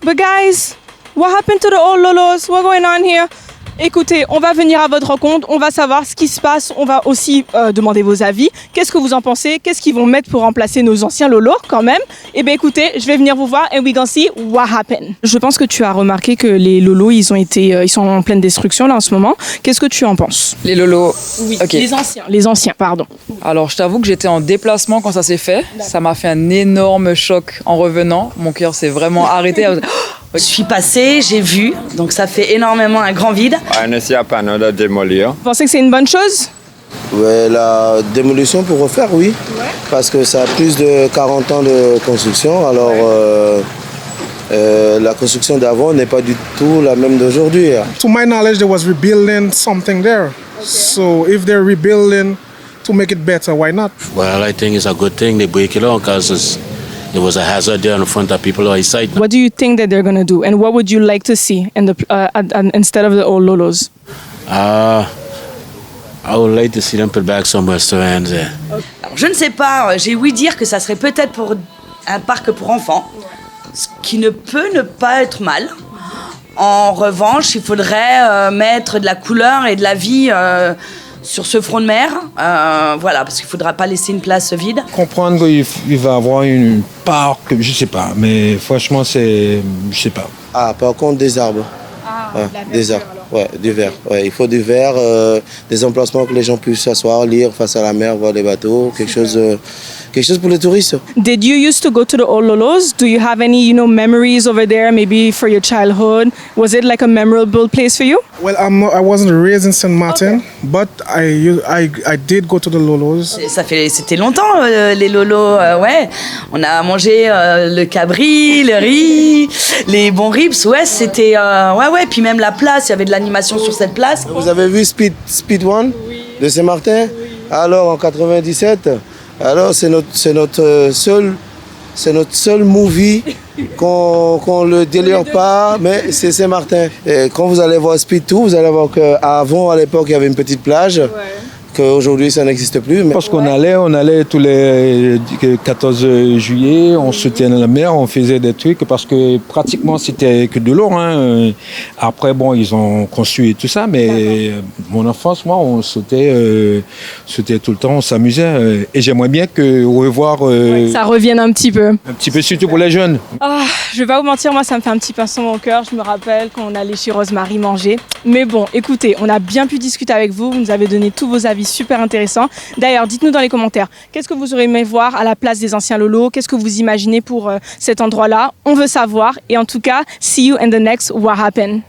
But guys, what happened to the old lolos? What's going on here? Écoutez, on va venir à votre rencontre, on va savoir ce qui se passe, on va aussi demander vos avis. Qu'est-ce que vous en pensez? Qu'est-ce qu'ils vont mettre pour remplacer nos anciens lolos quand même? Eh bien écoutez, je vais venir vous voir and we gonna see what happened. Je pense que tu as remarqué que les lolos, ils sont en pleine destruction là en ce moment. Qu'est-ce que tu en penses? Les lolos. Oui, Okay. les anciens, pardon. Alors, je t'avoue que j'étais en déplacement quand ça s'est fait. Ça m'a fait un énorme choc en revenant. Mon cœur s'est vraiment arrêté. Je suis passée, j'ai vu, donc ça fait énormément un grand vide. On essaie à panneau de démolir. Vous pensez que c'est une bonne chose? Ouais, la démolition pour refaire, oui. Ouais. Parce que ça a plus de 40 ans de construction. Alors, la construction d'avant n'est pas du tout la même d'aujourd'hui. To my knowledge, there was rebuilding something there. Okay. So if they're rebuilding to make it better, why not? Well, I think it's a good thing they break it out because there was a hazard there in front of people outside. What do you think that they're going to do? And what would you like to see in the, instead of the old lolos? I would like to see them put back some restaurants there. Alors, je ne sais pas, j'ai ouï dire que ça serait peut-être pour un parc pour enfants, ce qui ne peut ne pas être mal. En revanche, il faudrait mettre de la couleur et de la vie sur ce front de mer, voilà, parce qu'il ne faudra pas laisser une place vide. Comprendre qu'il va y avoir une parc, je ne sais pas, mais franchement, je ne sais pas. Ah, par contre, des arbres. Ah, ouais, des arbres. Ouais, du verre. Ouais, il faut du verre, des emplacements que les gens puissent s'asseoir, lire face à la mer, voir les bateaux, quelque chose pour les touristes. Did you used to go to the old lolos? Do you have any, memories over there, maybe for your childhood? Was it like a memorable place for you? Well, I wasn't raised in St. Martin, okay. But I did go to the lolos. C'était longtemps, les lolos, ouais. On a mangé le cabri, le riz, les bons ribs, ouais, c'était, ouais, puis même la place, il y avait de l'animation sur cette place. Vous avez vu Speed One de Saint-Martin? Oui. Alors, en 97, alors c'est notre seul movie qu'on le délire pas, mais c'est Saint-Martin. Et quand vous allez voir Speed 2, vous allez voir qu'avant, à l'époque, il y avait une petite plage. Ouais. Qu'aujourd'hui ça n'existe plus. Mais... Parce qu'on allait tous les 14 juillet, on se tenait à la mer, on faisait des trucs parce que pratiquement c'était que de l'eau. Hein. Après bon, ils ont construit tout ça, mais mon enfance, moi, on sautait tout le temps, on s'amusait. Et j'aimerais bien revoir. Ça revienne un petit peu. Un petit peu surtout pour les jeunes. Ah, je vais pas vous mentir, moi ça me fait un petit pincement au cœur. Je me rappelle quand on allait chez Rosemary manger. Mais bon, écoutez, on a bien pu discuter avec vous. Vous nous avez donné tous vos avis super intéressant. D'ailleurs, dites-nous dans les commentaires, qu'est-ce que vous aurez aimé voir à la place des anciens lolos? Qu'est-ce que vous imaginez pour cet endroit-là? On veut savoir. Et en tout cas, see you in the next What Happened.